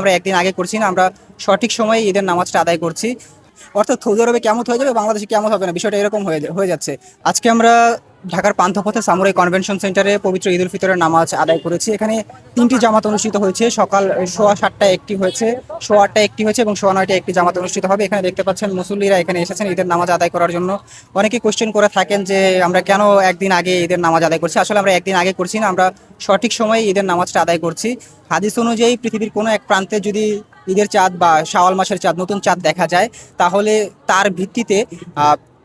আমরা একদিন আগে করছি না, আমরা সঠিক সময়ে ঈদের নামাজটা আদায় করছি। অর্থাৎ সৌদি আরবে কেমন হয়ে যাবে, বাংলাদেশে কেমন হবে না, বিষয়টা এরকম হয়ে যাচ্ছে। আজকে আমরা ঢাকার পান্থপথে সামুরাই কনভেনশন সেন্টারে পবিত্র ঈদ উল ফিতরের নামাজ আদায় করেছি। এখানে তিনটি জামাত অনুষ্ঠিত হয়েছে। সকাল 7:15টায় একটি হয়েছে, 8:30টায় একটি হয়েছে এবং 9:30টায় একটি জামাত অনুষ্ঠিত হবে। এখানে দেখতে পাচ্ছেন মুসল্লিরা এখানে এসেছেন ঈদের নামাজ আদায় করার জন্য। অনেকে কোশ্চেন করে থাকেন যে আমরা কেন একদিন আগে ঈদের নামাজ আদায় করছি। আসলে আমরা একদিন আগে করছি না, আমরা সঠিক সময়ে ঈদের নামাজটা আদায় করছি। হাদিস অনুযায়ী পৃথিবীর কোনো এক প্রান্তে যদি ঈদের চাঁদ বা শাওয়াল মাসের চাঁদ, নতুন চাঁদ দেখা যায়, তাহলে তার ভিত্তিতে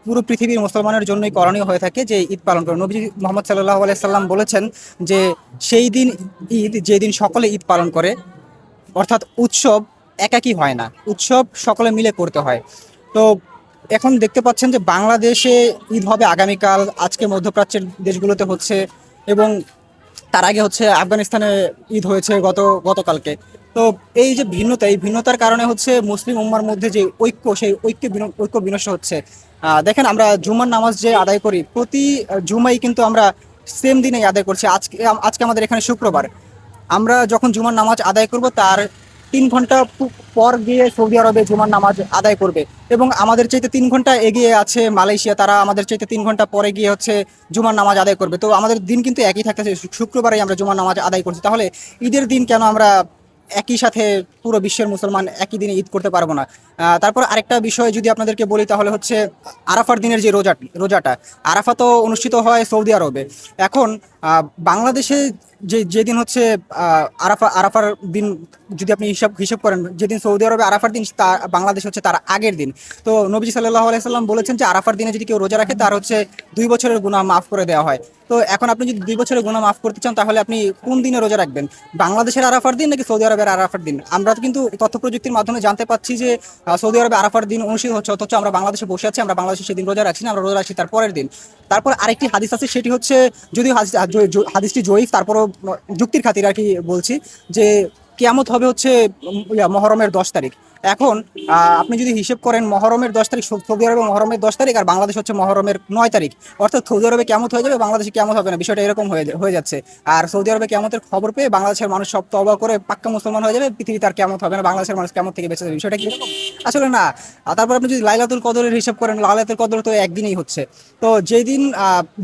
পুরো পৃথিবীর মুসলমানের জন্যই করণীয় হয়ে থাকে যে ঈদ পালন করে। নবী মোহাম্মদ সাল্লাল্লাহু আলাইহি সাল্লাম বলেছেন যে সেই দিন ঈদ যেদিন সকলে ঈদ পালন করে, অর্থাৎ উৎসব একাকী হয় না, উৎসব সকলে মিলে করতে হয়। তো এখন দেখতে পাচ্ছেন যে বাংলাদেশে ঈদ হবে আগামীকাল, আজকে মধ্যপ্রাচ্যের দেশগুলোতে হচ্ছে এবং তার আগে হচ্ছে আফগানিস্তানে ঈদ হয়েছে গতকালকে। তো এই যে ভিন্নতা, এই ভিন্নতার কারণে হচ্ছে মুসলিম উম্মার মধ্যে যে ঐক্য, সেই ঐক্য বিনষ্ট হচ্ছে। দেখেন, আমরা জুমার নামাজ যে আদায় করি, প্রতি জুমাই কিন্তু আমরা সেম দিনেই আদায় করছি। আজকে আজকে আমাদের এখানে শুক্রবার। আমরা যখন জুমার নামাজ আদায় করব, তার 3 ঘন্টা পর গিয়ে সৌদি আরবে জুমার নামাজ আদায় করবে এবং আমাদের চাইতে 3 ঘন্টা এগিয়ে আছে মালয়েশিয়া, তারা আমাদের চাইতে 3 ঘন্টা পরে গিয়ে হচ্ছে জুমার নামাজ আদায় করবে। তো আমাদের দিন কিন্তু একই থাকতেছে, শুক্রবারেই আমরা জুমার নামাজ আদায় করছি। তাহলে ঈদের দিন কেন আমরা একই সাথে পুরো বিশ্বের মুসলমান একই দিনে ঈদ করতে পারবো না? তারপর আরেকটা বিষয় যদি আপনাদেরকে বলি, তাহলে হচ্ছে আরাফার দিনের যে রোজাটা, আরাফা তো অনুষ্ঠিত হয় সৌদি আরবে। এখন বাংলাদেশে যেদিন হচ্ছে আরাফার দিন, যদি আপনি হিসাব করেন, যেদিন সৌদি আরবে আরাফার দিন, তা বাংলাদেশ হচ্ছে তার আগের দিন। তো নবীজি সাল্লাল্লাহু আলাইহি সাল্লাম বলেছেন যে আরাফার দিনে যদি কেউ রোজা রাখে, তার হচ্ছে 2 বছরের গুনাহ মাফ করে দেওয়া হয়। তো এখন আপনি যদি 2 বছরের গুনাহ মাফ করতে চান, তাহলে আপনি কোন দিনে রোজা রাখবেন? বাংলাদেশের আরাফার দিন নাকি সৌদি আরবের আরাফার দিন? আমরা কিন্তু তথ্য প্রযুক্তির মাধ্যমে জানতে পাচ্ছি যে সৌদি আরবে আরাফার দিন অনুষ্ঠিত হচ্ছে, অথচ আমরা বাংলাদেশে বসে আছি, আমরা বাংলাদেশে সেদিন রোজা রাখছি না, আমরা রোজা রাখছি তার পরের দিন। তারপর আরেকটি হাদিস আছে, সেটি হচ্ছে, যদিও হাদিসটি জয়ীফ, তারপরও যুক্তির খাতিরে আর কি বলছি, যে কিয়ামত হবে হচ্ছে মহরমের 10 তারিখ। এখন আপনি যদি হিসেব করেন, মহরমের 10 তারিখ সৌদি আরবে, মহরমের 10 তারিখ, আর বাংলাদেশ হচ্ছে মহরমের 9 তারিখ। অর্থাৎ সৌদি আরবে কেমত হয়ে যাবে, বাংলাদেশে কেমত হবে না, বিষয়টা এরকম হয়ে যাচ্ছে। আর সৌদি আরবে কেমতের খবর পেয়ে বাংলাদেশের মানুষ সব তওবা করে পাক্কা মুসলমান হয়ে যাবে, পৃথিবীতে আর কেমত হবে না, বাংলাদেশের মানুষ কেমত থেকে বেঁচে যাবে, বিষয়টা কি এরকম? আসলে না। তারপর আপনি যদি লাইলাতুল কদরের হিসাব করেন, লাইলাতুল কদর তো একদিনেই হচ্ছে। তো যেদিন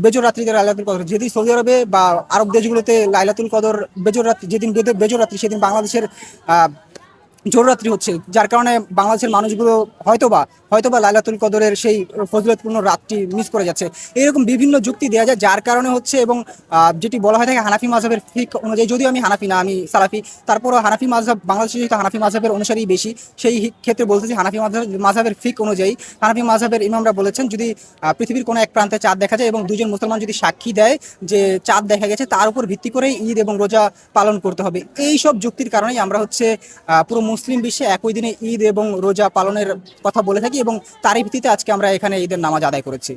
বেজর রাত্রিতে লাইলাতুল কদর, যেদিন সৌদি আরবে বা আরব দেশগুলোতে লাইলাতুল কদর বেজর রাত্রি, যেদিন বেজর রাত্রি, সেদিন বাংলাদেশের জোররাত্রি হচ্ছে, যার কারণে বাংলাদেশের মানুষগুলো হয়তোবা লাইলাতুল কদরের সেই ফজিলতপূর্ণ রাতটি মিস করে যাচ্ছে। এরকম বিভিন্ন যুক্তি দেওয়া যায়, যার কারণে হচ্ছে। এবং যেটি বলা হয় থাকে হানাফি মাযহাবের ফিকহ অনুযায়ী, যদিও আমি হানাফি না, আমি সালাফি, তারপরও হানাফি মাযহাব, বাংলাদেশে যেহেতু হানাফি মাযহাবের অনুসারী বেশি, সেই ক্ষেত্রে বলতেছি হানাফি মাযহাবের ফিকহ অনুযায়ী হানাফি মাযহাবের ইমামরা বলেছেন, যদি পৃথিবীর কোনো এক প্রান্তে চাঁদ দেখা যায় এবং দুজন মুসলমান যদি সাক্ষী দেয় যে চাঁদ দেখা গেছে, তার উপর ভিত্তি করেই ঈদ এবং রোজা পালন করতে হবে। এই সব যুক্তির কারণেই আমরা হচ্ছে পুরো মুসলিম বিশ্বে একই দিনে ঈদ এবং রোজা পালনের কথা বলে থাকি এবং তারই ভিত্তিতে আজকে আমরা এখানে ঈদের নামাজ আদায় করেছি।